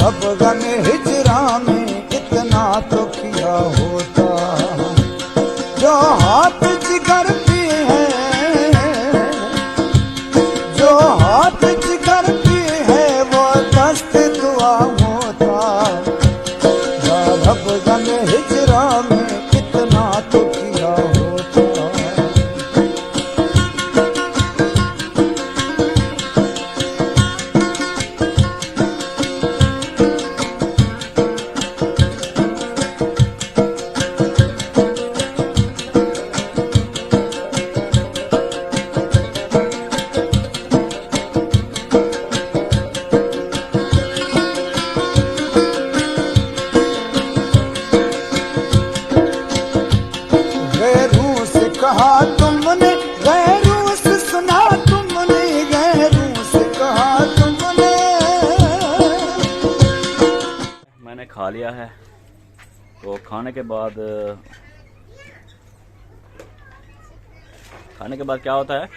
रब गम हिजरा में इतना तो किया होता, जो हाथ जिगर पे है, जो हाथ जिगर पे है वो दस्त दुआ होता, रब गम हिजरा में इतना तो किया होता। गैरों से कहा तुमने, गैरों से सुना तुमने, गैरों से कहा तुमने। मैंने खा लिया है, तो खाने के बाद क्या होता है?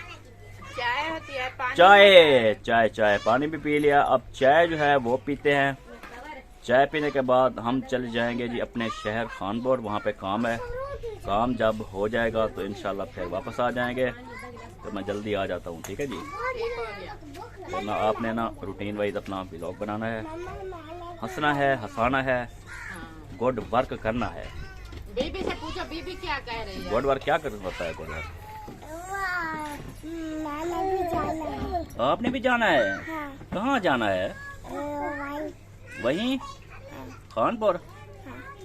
चाय होती है, पानी चाय पानी भी पी लिया। अब चाय जो है वो पीते हैं। चाय पीने के बाद हम चले जाएंगे जी अपने शहर खानपुर, वहाँ पे काम है। काम जब हो जाएगा तो इंशाल्लाह फिर वापस आ जाएंगे। तो मैं जल्दी आ जाता हूँ, ठीक है जी। तो ना आपने ना रूटीन वाइज अपना व्लॉग बनाना है, हंसना है, हंसाना है, गुड वर्क करना है। बीबी से पूछो, बीबी क्या कह रही है? गुड वर्क क्या कर होता है? गुड वर्क आपने भी जाना है? हाँ। कहाँ जाना है? वहीं खानपुर?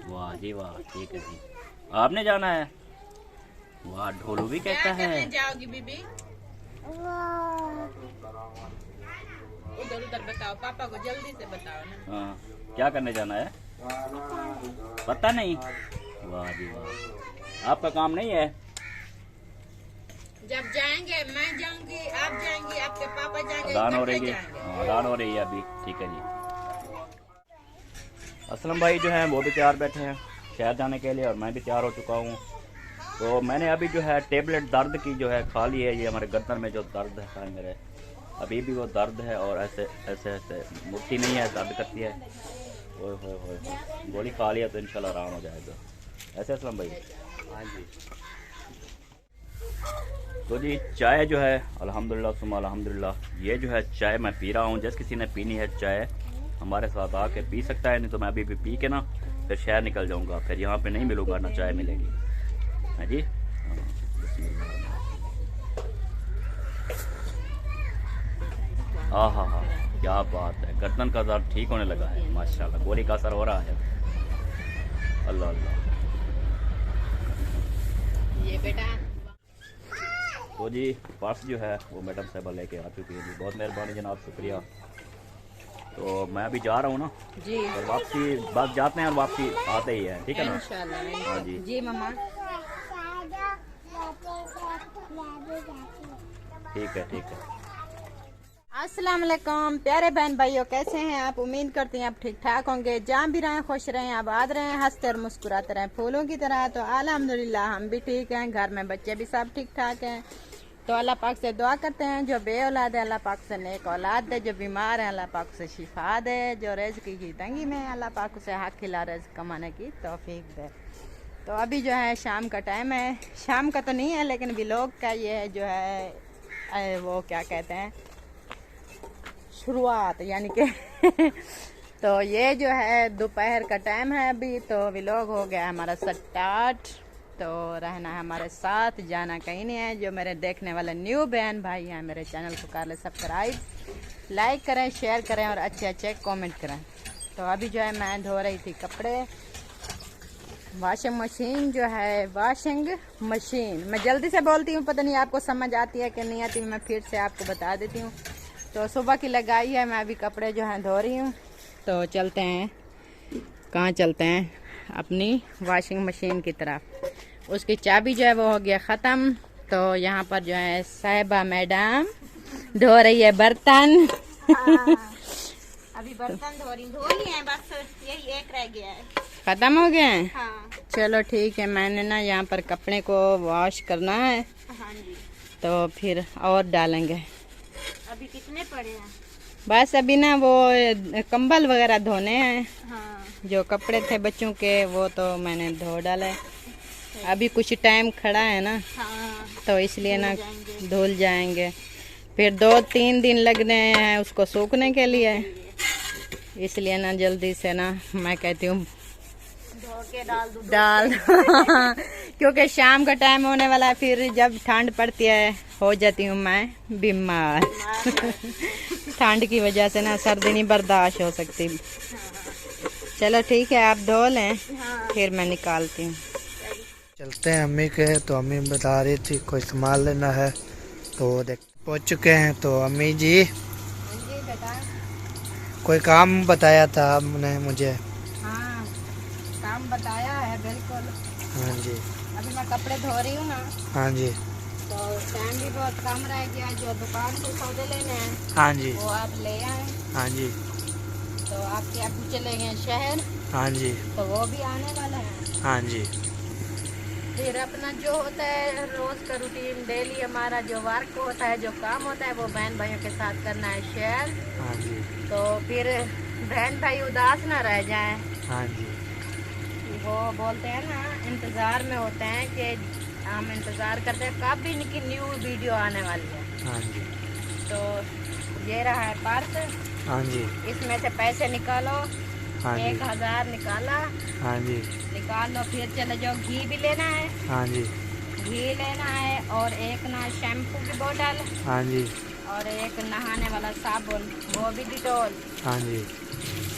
वाह जी वाह, ठीक है जी। आपने जाना है? वाह, ढोलू भी कहता क्या है। करने जाओगी बीबी? उधर उधर बताओ, पापा को जल्दी से बताओ ना। हाँ, क्या करने जाना है? पता नहीं। वाह जी वाह, आपका काम नहीं है? जब जाएंगे, मैं जाऊंगी, आप जाएंगी, आपके पापा जाएंगे, अजान हो इकट्ठे रही है। जाएंगे। हाँ, अजान हो रही है अभी, ठीक है जी। असलम भाई जो है वो भी तैयार बैठे हैं शहर जाने के लिए, और मैं भी तैयार हो चुका हूँ। तो मैंने अभी जो है टेबलेट दर्द की जो है खा ली है। ये हमारे गर्दन में जो दर्द है मेरे, अभी भी वो दर्द है, और ऐसे ऐसे ऐसे मुट्ठी नहीं है, दर्द करती है। ओए होए होए होए, गोली खा लिया तो इंशाल्लाह आराम हो जाएगा। ऐसे असलम भाई? हाँ जी। तो जी चाय जो है अल्हम्दुलिल्लाह सुम्मा अल्हम्दुलिल्लाह, ये जो है चाय मैं पी रहा हूँ। जिस किसी ने पीनी है चाय हमारे साथ आके पी सकता है, नहीं तो मैं अभी भी पी के ना फिर शहर निकल जाऊँगा, फिर यहाँ पे नहीं मिलूँगा, ना चाय मिलेगी। है जी। हाँ हाँ हाँ, क्या बात है, गर्दन का दर्द ठीक होने लगा है माशाल्लाह, गोली का असर हो रहा है। अल्लाह अल्लाह। ये बेटा, तो जी पर्स जो है वो मैडम साहबा लेके आ चुकी है जी, बहुत मेहरबानी जनाब, शुक्रिया। तो मैं अभी जा रहा हूँ ना जी और वापसी बस जाते हैं और वापसी आते ही है, ठीक है ना? इंशाल्लाह। हाँ जी जी मम्मा, ठीक है ठीक है। अस्सलाम वालेकुम प्यारे बहन भाइयों, कैसे हैं आप? उम्मीद करती हैं आप ठीक ठाक होंगे। जहाँ भी रहें खुश रहें, आबाद रहें, हंसते और मुस्कुराते रहें फूलों की तरह। तो अल्हम्दुलिल्लाह हम भी ठीक हैं, घर में बच्चे भी सब ठीक ठाक हैं। तो अल्लाह पाक से दुआ करते हैं, जो बे औलाद है अल्लाह पाक से नेक औलाद दे, जो बीमार है अल्लाह पाक से शिफा दे, जो रिज़्क़ की तंगी में है अल्लाह पाक उसे हक खिला रिज़्क़ कमाने की तौफीक दे। तो अभी जो है शाम का टाइम है, शाम का तो नहीं है लेकिन व्लॉग का ये है जो है वो क्या कहते हैं, शुरुआत यानी कि तो ये जो है दोपहर का टाइम है अभी। तो व्लॉग हो गया हमारा स्टार्ट। तो रहना है हमारे साथ, जाना कहीं नहीं है। जो मेरे देखने वाले न्यू बहन भाई हैं मेरे चैनल को कर ले सब्सक्राइब, लाइक करें, शेयर करें और अच्छे अच्छे कमेंट करें। तो अभी जो है मैं धो रही थी कपड़े, वॉशिंग मशीन जो है, वॉशिंग मशीन मैं जल्दी से बोलती हूँ, पता नहीं आपको समझ आती है कि नहीं आती, मैं फिर से आपको बता देती हूँ। तो सुबह की लगाई है, मैं अभी कपड़े जो हैं धो रही हूँ। तो चलते हैं, कहाँ चलते हैं? अपनी वॉशिंग मशीन की तरफ। उसकी चाबी जो है वो हो गया ख़त्म। तो यहाँ पर जो है साहिबा मैडम धो रही है बर्तन। अभी बर्तन धो लिए हैं, बस यही एक रह गया है, खत्म हो गए हैं। हाँ। चलो ठीक है, मैंने ना यहाँ पर कपड़े को वॉश करना है। हाँ जी। तो फिर और डालेंगे। अभी कितने पड़े हैं? बस अभी ना वो कंबल वगैरह धोने हैं। हाँ। जो कपड़े थे बच्चों के वो तो मैंने धो डाले। अभी कुछ टाइम खड़ा है ना, हाँ। तो इसलिए ना धुल जाएंगे। फिर 2-3 दिन लगने हैं उसको सूखने के लिए, इसलिए ना जल्दी से ना मैं कहती हूँ धो के डाल क्योंकि शाम का टाइम होने वाला है, फिर जब ठंड पड़ती है हो जाती हूँ मैं बीमार। ठंड की वजह से ना सर्दी नहीं बर्दाश्त हो सकती। चलो ठीक है, आप धो लें, फिर मैं निकालती हूँ। चलते हैं अम्मी के। तो अम्मी बता रही थी कोई सामान लेना है, तो देख पहुँच चुके हैं। तो अम्मी जी कोई काम बताया था आपने मुझे। हाँ, काम बताया है बिल्कुल। हाँ जी। अभी मैं कपड़े धो रही हूँ ना, हाँ जी। तो टाइम भी बहुत कम रह गया। जो दुकान से सौदे लेने हैं हाँ जी। वो आप ले आए। हाँ जी। तो आपके अभी चले गए शहर, हाँ जी। तो वो भी आने वाला है। हाँ जी। फिर अपना जो होता है रोज का रूटीन, डेली हमारा जो वर्क होता है, जो काम होता है, वो बहन भाइयों के साथ करना है शेयर। हाँ जी। तो फिर बहन भाई उदास ना रह जाएं। हाँ जी। वो बोलते हैं ना, इंतजार में होते हैं कि हम इंतजार करते हैं कब इनकी न्यू वीडियो आने वाली है। हाँ जी। तो ये रहा है पर्स, हाँ जी। इसमें से पैसे निकालो। हाँ जी। 1000 निकाला, हाँ जी। निकाल लो। फिर चले जाओ, घी भी लेना है, हाँ जी। घी लेना है, और एक ना शैम्पू की बोतल, हाँ जी। और एक नहाने वाला साबुन, वो भी डिटोल, हाँ जी।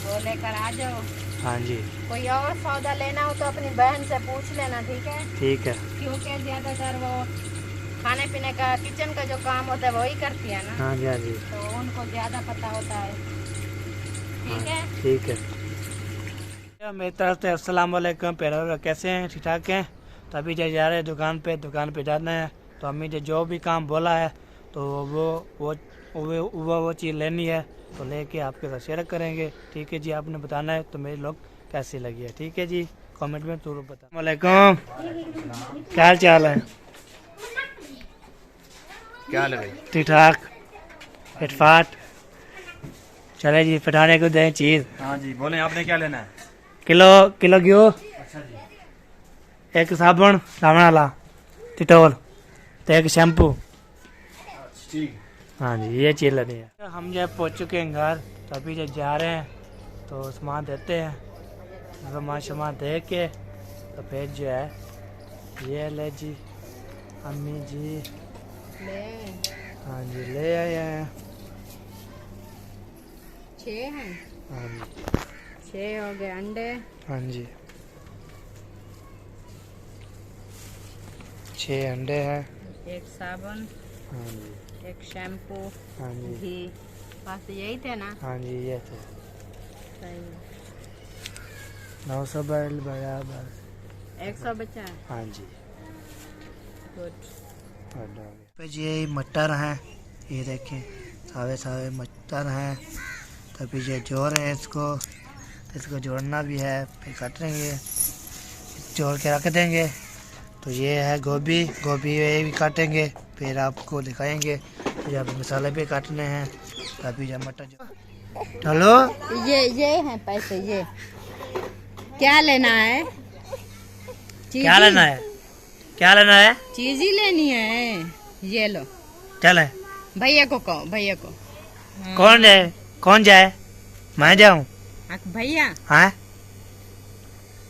वो लेकर आ जाओ। हाँ जी। कोई और सौदा लेना हो तो अपनी बहन से पूछ लेना, ठीक है? ठीक है। क्योंकि ज्यादातर वो खाने पीने का, किचन का जो काम होता है वही करती है ना, हाँ जी। हाँ जी। तो उनको ज्यादा पता होता है। ठीक है? ठीक है। मेरी तरफ से अस्सलाम वालेकुम। पहले कैसे हैं? ठीक ठाक हैं? तो अभी जो जा रहे हैं दुकान पे जाना है। तो अम्मी ने जो भी काम बोला है तो वो चीज़ लेनी है, तो लेके आपके साथ शेयर करेंगे। ठीक है जी, आपने बताना है तो मेरे लोग कैसी लगी है। ठीक है जी, कमेंट में जरूर बताना। वालेकुम, क्या हाल चाल है? क्या हाल है भाई? ठीक ठाक, फिटफाट। चले जी, पठाने को दें चीज़। हाँ जी, बोले आपने क्या लेना है? किलो घी, अच्छा जी। एक साबुन साबुन वाला डिटोल, तो एक शैम्पू। ठीक। हाँ जी, ये चीज़ लेनी है। हम जो पहुँच चुके हैं घर, तो अभी जब जा रहे हैं तो सामान देते हैं। सामान दे के तो फिर जो है ये ले जी अम्मी जी। हाँ जी, ले आए हैं। 6 हैं। हाँ जी। 6 हो गए अंडे। हाँ जी, 6 अंडे हैं। एक साबुन, हाँ जी। एक शैम्पू, हाँ जी। घी, बस यही थे ना? हाँ जी, ये थे। सही है। 900 बैल बराबर 100 बचा है। हाँ जी। गुड। पे जी ये मटर हैं, ये देखें सावे सावे मटर हैं। तभी ये जोड़ रहे हैं इसको जोड़ना भी है, फिर काटेंगे, जोड़ के रख देंगे। तो ये है गोभी ये भी काटेंगे, फिर आपको दिखाएंगे। फिर आप मसाले भी काटने हैं। तभी जब मटर चलो ये हैं पैसे। ये क्या लेना है? क्या लेना है? क्या लेना है? चीज ही लेनी है। ये लो, चले भैया को कहो, भैया को। कौन जाए? मैं जाऊँ? भैया हाँ,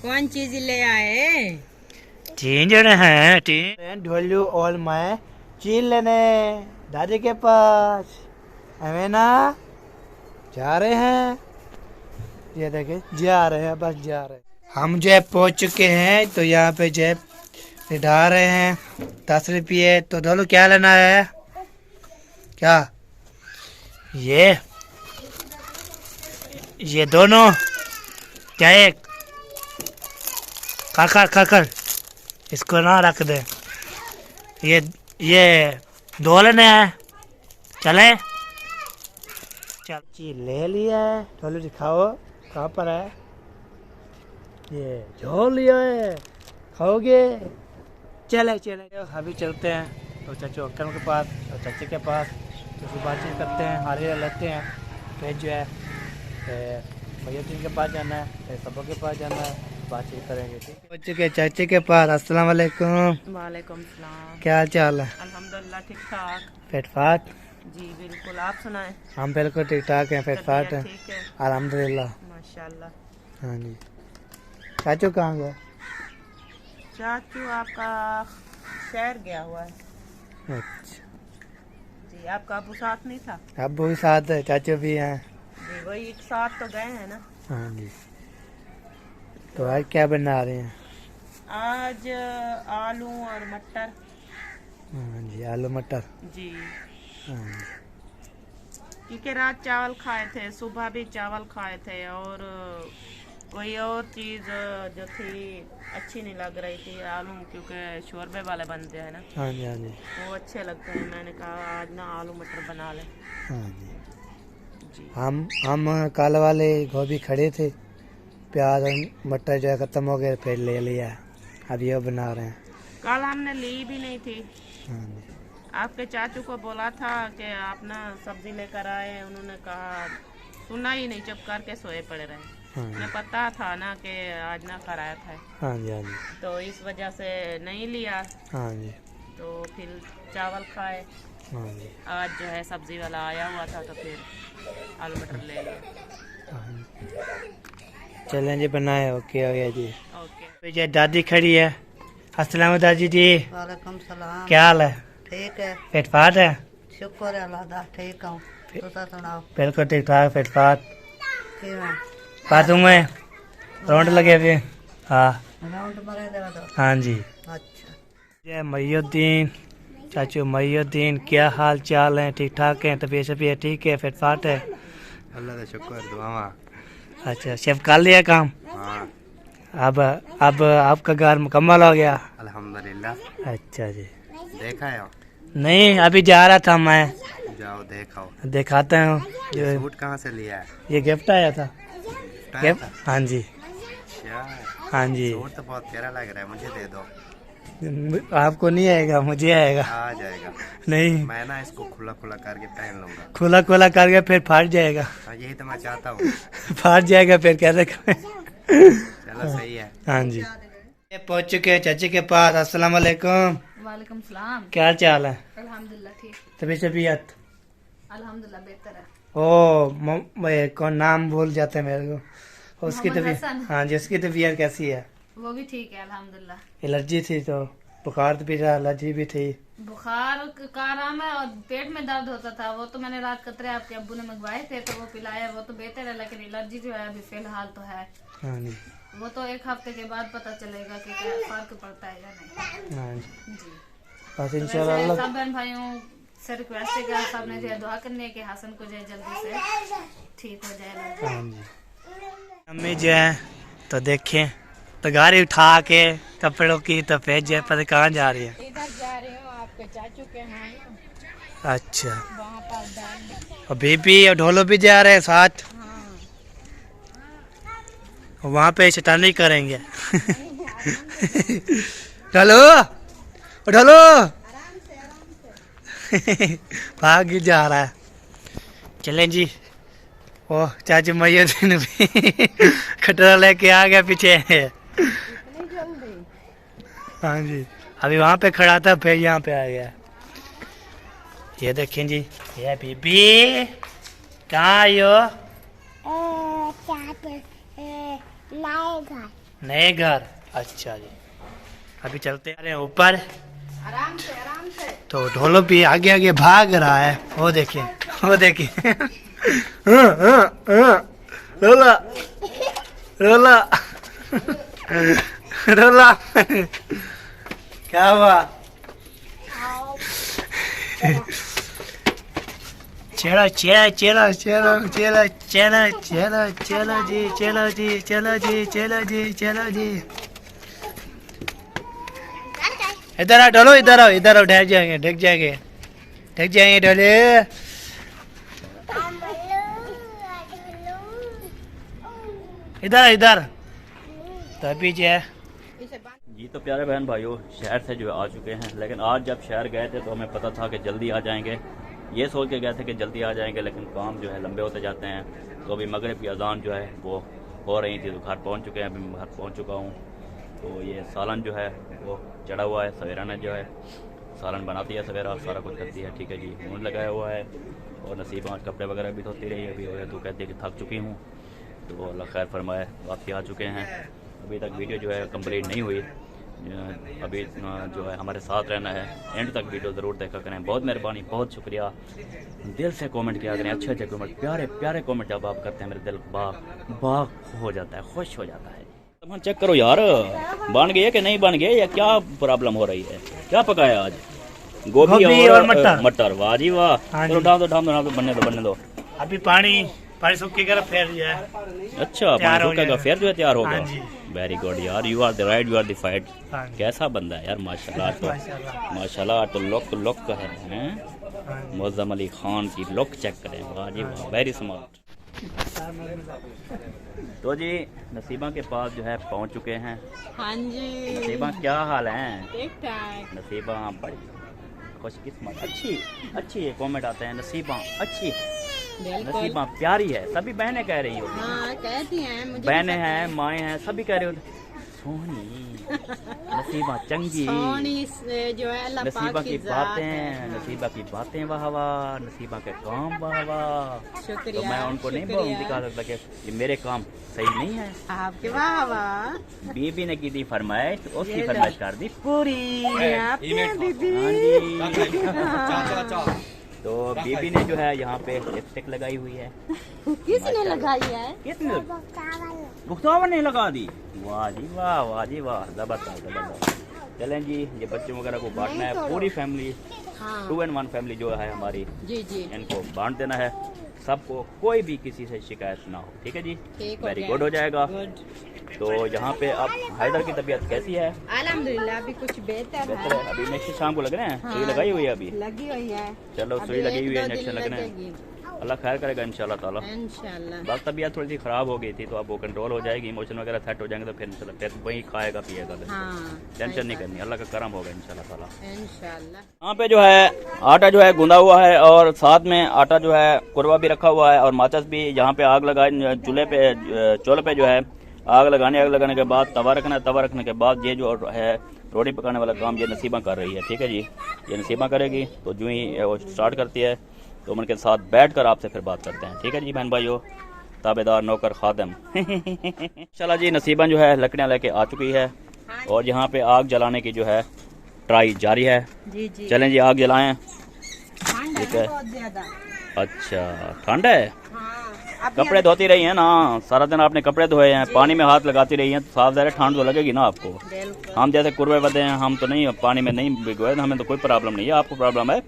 कौन चीज ले आए? तीन जने हैं। तीन ढोलू और मैं चीज लेने दादी के पास। हमें ना जा रहे हैं, ये देखे जा रहे हैं, बस जा रहे हैं। हम जो है पहुंच चुके हैं। तो यहाँ पे जो है निढा रहे हैं 10 रुपये। तो ढोलू क्या लेना है? क्या ये दोनों क्या? एक कर इसको ना रख दे। ये 2 लेने हैं। चले चल जी, ले लिया है। चलो दिखाओ कहाँ पर है। ये झोल लिया है, खाओगे? चले अभी चलते हैं तो चाचू अंकल के पास और चाचे के पास, तो फिर बातचीत करते हैं, हारे लेते हैं। फिर जो है मय्यतीन के पास जाना है, फिर सबों के पास जाना है, बातचीत करेंगे। ठीक है, बच्चे के चाचे के पास। अस्सलाम वालेकुम। वालेकुम सलाम। क्या हाल चाल है? अल्हम्दुलिल्लाह ठीक ठाक। फिटफाट? जी बिल्कुल, आप सुनाएं? हम बिल्कुल ठीक ठाक हैं, फिटफाट हैं ठीक है अल्हम्दुलिल्लाह। माशाल्लाह। हाँ जी। चाचू कहाँ गए? चाचू आपका शहर गया हुआ है। अच्छा, जी आपका अबू साथ नहीं था? अब्बू भी साथ है, चाचू भी हैं। जी वही एक साथ तो गए हैं ना। हाँ जी। तो आज क्या बना रहे हैं? आज आलू और मटर। हाँ जी, आलू मटर। जी हाँ जी। क्योंकि रात चावल खाए थे, सुबह भी चावल खाए थे, और कोई और चीज़ जो थी अच्छी नहीं लग रही थी। आलू क्योंकि शोरबे वाले बनते हैं ना, हाँ जी। हाँ जी। वो अच्छे लगते हैं। मैंने कहा आज ना आलू मटर बना लें। हाँ जी। जी हम कल वाले गोभी खड़े थे, प्याज और मटर जो है ख़त्म हो गए, फिर ले लिया, अब ये बना रहे हैं। कल हमने ली भी नहीं थी। हाँ जी। आपके चाचू को बोला था कि आप ना सब्जी लेकर आए, उन्होंने कहा, सुना ही नहीं, चुप करके सोए पड़े रहे। हाँ मुझे जी। पता था ना कि आज ना कराया था, हाँ जी। हाँ जी। तो इस वजह से नहीं लिया। हाँ जी। तो फिर चावल खाए। हाँ जी। आज जो है सब्जी वाला आया हुआ था, तो फिर आलू मटर ले लिया। हाँ जी। चलें जी, बनाए। ओके हो गया जी। ओके। ये दादी खड़ी है। अस्सलाम दादी जी। वालेकुम सलाम। क्या हाल है? ठीक है, फिटफाट है? शुक्र है अल्लाह दा, ठीक हूँ। तुसा सुनाओ बिल्कुल ठीक ठाक, फिटफाट। किवें? बाथरूम में राउंड लगे हुए। हाँ राउंड मरे दे दो। हाँ जी। अच्छा, जय मय्युद्दीन, चाचू मय्युद्दीन, क्या हाल चाल है? ठीक ठाक है? तबीयत शबीयत ठीक है? फिटफाट है? अल्लाह का शुक्र, दुआवा। अच्छा, शेफ कर लिया काम? हाँ अब आपका घर मुकम्मल हो गया? अल्हम्दुलिल्लाह। अच्छा जी। देखा है? नहीं, अभी जा रहा था मैं, जाओ देखाओ। दिखाता हूँ। ये जो सूट कहाँ से लिया है? ये गिफ्ट आया था। गिफ्ट आया गिफ्ट? था? हाँ जी। क्या है? हाँ जी। सूट तो बहुत प्यारा लग रहा है, मुझे दे दो। आपको नहीं आएगा, मुझे आएगा। आ जाएगा। नहीं, मैं ना इसको खुला खुला करके पहन लूंगा। खुला खुला करके फिर फाट जाएगा। हाँ यही तो मैं चाहता हूँ। फाट जाएगा फिर कैसे करें? चलो सही है। हाँ जी। ये पहुंच चुके हैं चाची के पास। अस्सलाम वालेकुम। वालेकुम सलाम। क्या हाल चाल है? अल्हम्दुलिल्लाह ठीक। तबीयत? अल्हम्दुलिल्लाह बेहतर है। ओ कौन नाम भूल जाते हैं मेरे को। उसकी मोहम्मद तबीयत? हसन। हाँ जी, उसकी तबीयत कैसी है? वो भी ठीक है अल्हम्दुलिल्लाह। एलर्जी थी तो बुखार भी था, एलर्जी भी थी। बुखार का आराम है, और पेट में दर्द होता था। वो तो मैंने रात कतरे आपके अब्बू ने मंगवाए थे, तो वो पिलाया, वो तो बेहतर है। लेकिन एलर्जी जो है अभी फिलहाल तो है। हाँ जी। वो तो एक हफ्ते के बाद पता चलेगा कि क्या फर्क पड़ता है या नहीं। हाँ जी। जी बस तो इंशाल्लाह वैसे अल्लाह। सब बहन भाइयों से रिक्वेस्ट है कि आप सबने जो है दुआ करनी है कि हसन को जो है जल्दी से ठीक हो जाए। हाँ जी। अम्मी जो है तो देखें, तो गाड़ी उठा के कपड़ों की तो फिर जो है पता कहाँ जा रही है। इधर जा रही हूँ आपके चाचू के यहाँ, अच्छा, वहाँ पर डाल। और बीबी और ढोलो भी जा रहे हैं साथ। वहाँ पे शैतानी करेंगे। ढोलो ढोलो भाग ही जा रहा है। चलें जी। ओ चाची मय्युद्दीन भी खटरा लेके आ गया पीछे। हाँ जी, अभी वहाँ पे खड़ा था, फिर यहाँ पे आ गया। ये देखें जी, ये बीबी कहाँ आई हो? नए घर। अच्छा जी, अभी चलते हैं ऊपर। आराम से आराम से। तो ढोलो भी आगे आगे भाग रहा है। वो देखिए, वो देखिए। रोला रोला रोला। क्या हुआ? चलो चलो चलो चलो चलो चलो चलो चलो जी, चलो जी, चलो जी, चलो जी, चलो जी। इधर आओ ढोलो, इधर आओ, इधर आओ। ढक जाएंगे, ढक जाएंगे, ढक जाएंगे ढोले। इधर इधर। तो अभी जो है जी, तो प्यारे बहन भाइयों, शहर से जो है आ चुके हैं, लेकिन आज जब शहर गए थे तो हमें पता था कि जल्दी आ जाएंगे, ये सोच के गए थे कि जल्दी आ जाएंगे, लेकिन काम जो है लंबे होते जाते हैं। तो अभी मगरिब की अजान जो है वो हो रही थी, तो घर पहुंच चुके हैं। अभी मैं घर पहुंच चुका हूं। तो ये सालन जो है वो चढ़ा हुआ है। सवेरा ने जो है सालन बनाती है, सवेरा सारा कुछ करती है, ठीक है जी। मून लगाया हुआ है और नसीब आज कपड़े वगैरह भी धोती रही है। अभी हो तो कहती है कि थक चुकी हूँ, तो अल्लाह खैर फरमाए। वापसी आ चुके हैं। अभी तक वीडियो जो है कंप्लीट नहीं हुई। अभी जो है हमारे साथ रहना है, एंड तक वीडियो ज़रूर देखा करें। बहुत मेहरबानी, बहुत शुक्रिया। दिल से कमेंट किया करें, अच्छे अच्छे कमेंट, प्यारे प्यारे कमेंट जब आप करते हैं मेरे दिल बाग हो जाता है, खुश हो जाता है। तब चेक करो यार, बन गए कि नहीं बन गए, या क्या प्रॉब्लम हो रही है? क्या पकाया आज? गोभी और मटर। वाह जी वाह। चलो ढाम दो बनने दो। अभी पानी सूखेगा फिर जो है अच्छा, पानी सूखेगा फिर जो है तैयार होगा। वेरी गुड यार, you are the right, you are the fight. कैसा बंदा है यार, माशाल्लाह। तो लुक है मुअज़्ज़म अली खान की लुक चेक करें। वाह जी वाह, वेरी स्मार्ट। तो जी नसीबा के पास जो है पहुंच चुके हैं। हाँ जी। नसीबा क्या हाल है? ठीक ठाक। नसीबा बड़ी खुशकिस्मत, अच्छी है। कमेंट आते हैं नसीबा अच्छी, नसीबा प्यारी है। सभी बहनें कह रही होती हैं। हाँ, कहती हैं, मुझे बहनें हैं, माएँ हैं, सभी कह रहे होते सोहनी, नसीबा चंगी, जो है अल्लाह नसीबा पाक की ज़ात बातें, है। नसीबा की बातें वाह वाह, नसीबा के काम वाह वाह। शुक्रिया, तो मैं उनको नहीं दिखा सकता कि ये मेरे काम सही नहीं है। आपके वाह वाह। बीबी ने की थी फरमाइश, उसकी फरमाइश कर दी पूरी। आपके बीबी। हाँ जी। तो बीबी ने जो है यहाँ पे लिपस्टिक लगाई हुई है। किसने लगाई है? किसने? मुख्तार ने लगा दी। वाह जी वाह, वाह जी वाह, जबरदस्त। चलें जी, ये बच्चों वगैरह को बांटना है, पूरी फैमिली, 2 in 1 फैमिली जो है हमारी, जी जी, इनको बांट देना है सबको, कोई भी किसी से शिकायत ना हो, ठीक है जी। वेरी गुड हो जाएगा। तो यहाँ पे अब हैदर की तबीयत कैसी है? अल्हम्दुलिल्लाह अभी कुछ बेहतर है। अभी नेक्स्ट शाम को लग रहे हैं, सुई लगाई हुई है अभी? लगी हुई है। चलो सुई लगी हुई है, इंजेक्शन लग रहे हैं, अल्लाह खैर करेगा इंशाल्लाह ताला। इंशाल्लाह। बस तबीयत थोड़ी सी ख़राब हो गई थी, तो अब वो कंट्रोल हो जाएगी, इमोशन वगैरह सेट हो जाएंगे, तो फिर वही खाएगा पिएगा। हाँ, टेंशन नहीं करनी, अल्लाह का करम होगा इंशाल्लाह ताला। इंशाल्लाह। यहाँ पे जो है आटा जो है गूंदा हुआ है, और साथ में आटा जो है कुरवा भी रखा हुआ है, और माचिस भी। यहाँ पे आग लगाए, चूल्हे पे जो है आग लगाने के बाद तवा रखना है। तवा रखने के बाद ये जो है रोटी पकाने वाला काम ये नसीबा कर रही है, ठीक है जी। ये नसीबा करेगी, तो जो ही वो स्टार्ट करती है तो उनके साथ बैठकर आपसे फिर बात करते हैं, ठीक है जी बहन भाइयों, ताबेदार नौकर खादम। चला जी, नसीबा जो है लकड़ियाँ लेके आ चुकी है, और यहाँ पे आग जलाने की जो है ट्राई जारी है। जी जी। चलें जी, आग जलाएं। ठीक है। बहुत ज्यादा। अच्छा, ठंड है? हाँ, कपड़े धोती रही हैं ना, सारा दिन आपने कपड़े धोए हैं, पानी में हाथ लगाती रही हैं, तो साफ ज़ाहिर ठंड तो लगेगी ना आपको। हम जैसे कुरवे बदे हैं, हम तो नहीं पानी में नहीं भिगोए, हमें तो कोई प्रॉब्लम नहीं है, आपको प्रॉब्लम है।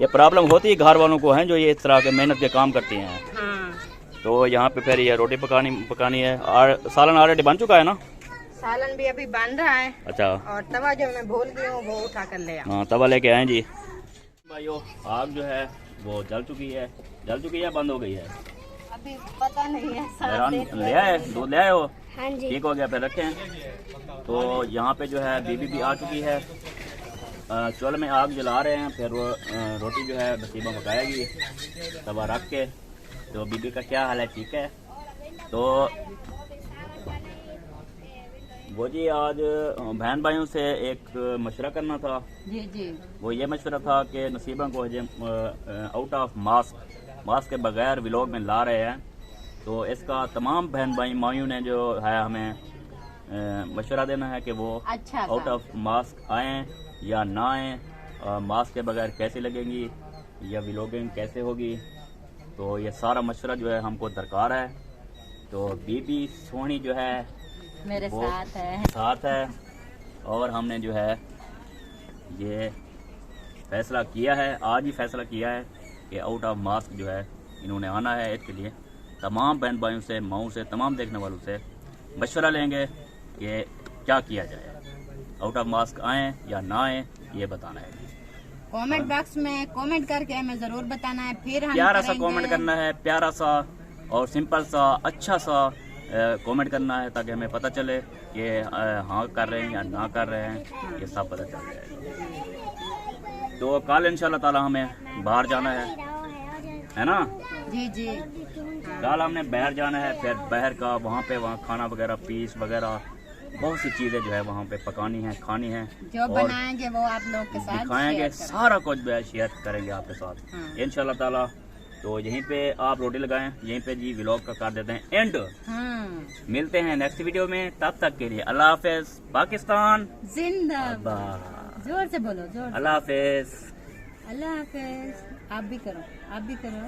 ये प्रॉब्लम होती है घर वालों को है, जो ये इस तरह के मेहनत के काम करती हैं। हाँ। तो यहाँ पे फिर ये रोटी पकानी है, और सालन ऑलरेडी बन चुका है ना? सालन भी अभी बन रहा है। अच्छा। और तवा जो मैं भूल गई हूँ वो उठा कर ले। हाँ, तवा लेके आए जी भाइयों। आग जो है वो जल चुकी है या बंद हो गई है? अभी पता नहीं है। ले आए दूध, ले आए हो? हाँ जी। ठीक हो गया, फिर रखें। तो यहाँ पे जो है बीबी भी आ चुकी है, चूल्हे में आग जला रहे हैं, फिर वो रोटी जो है नसीबा पकाएगी तवा रख के। तो बीबी का क्या हाल है? ठीक है। तो वो जी आज बहन भाइयों से एक मशवरा करना था। जी जी। वो ये मशवरा था कि नसीबा को आउट ऑफ मास्क के बगैर व्लॉग में ला रहे हैं, तो इसका तमाम बहन भाई मायूं ने जो है हमें मशवरा देना है कि वो आउट ऑफ मास्क आएँ या ना आएँ, मास्क के बगैर कैसे लगेंगी या व्लॉगिंग कैसे होगी। तो ये सारा मशवरा जो है हमको दरकार है। तो बीबी सोनी जो है मेरे साथ है, और हमने जो है ये फैसला किया है, आज ही फैसला किया है कि आउट ऑफ मास्क जो है इन्होंने आना है। इसके लिए तमाम बहन भाइयों से, माओं से, तमाम देखने वालों से मशवरा लेंगे कि क्या किया जाए, आउट ऑफ मास्क आएँ या ना आएँ, ये बताना है। कमेंट बॉक्स में कमेंट करके हमें जरूर बताना है, फिर हम प्यारा सा कमेंट करना है, प्यारा सा और सिंपल सा अच्छा सा कमेंट करना है, ताकि हमें पता चले कि हाँ कर रहे हैं या ना कर रहे हैं, ये सब पता चल जाएगा। तो कल इंशाल्लाह ताला हमें बाहर जाना है, है ना। जी जी। कल हमने बाहर जाना है, फिर बाहर का वहाँ खाना वगैरह, पीस वगैरह, बहुत सी चीजें जो है वहाँ पे पकानी है, खानी है, जो और बनाएंगे वो आप लोग के साथ दिखाएंगे, शेयर करेंगे। सारा कुछ जो है शेयर करेंगे आपके साथ हाँ। इंशाल्लाह ताला। तो यहीं पे आप रोटी लगाएं, यहीं पे जी व्लॉग का कर देते हैं एंड। मिलते हैं नेक्स्ट वीडियो में, तब तक के लिए अल्लाह हाफिज। पाकिस्तान जिंदाबाद। जोर से बोलो, जोर से। अल्लाह हाफिज। अल्लाह हाफिज। आप भी करो, आप भी करो।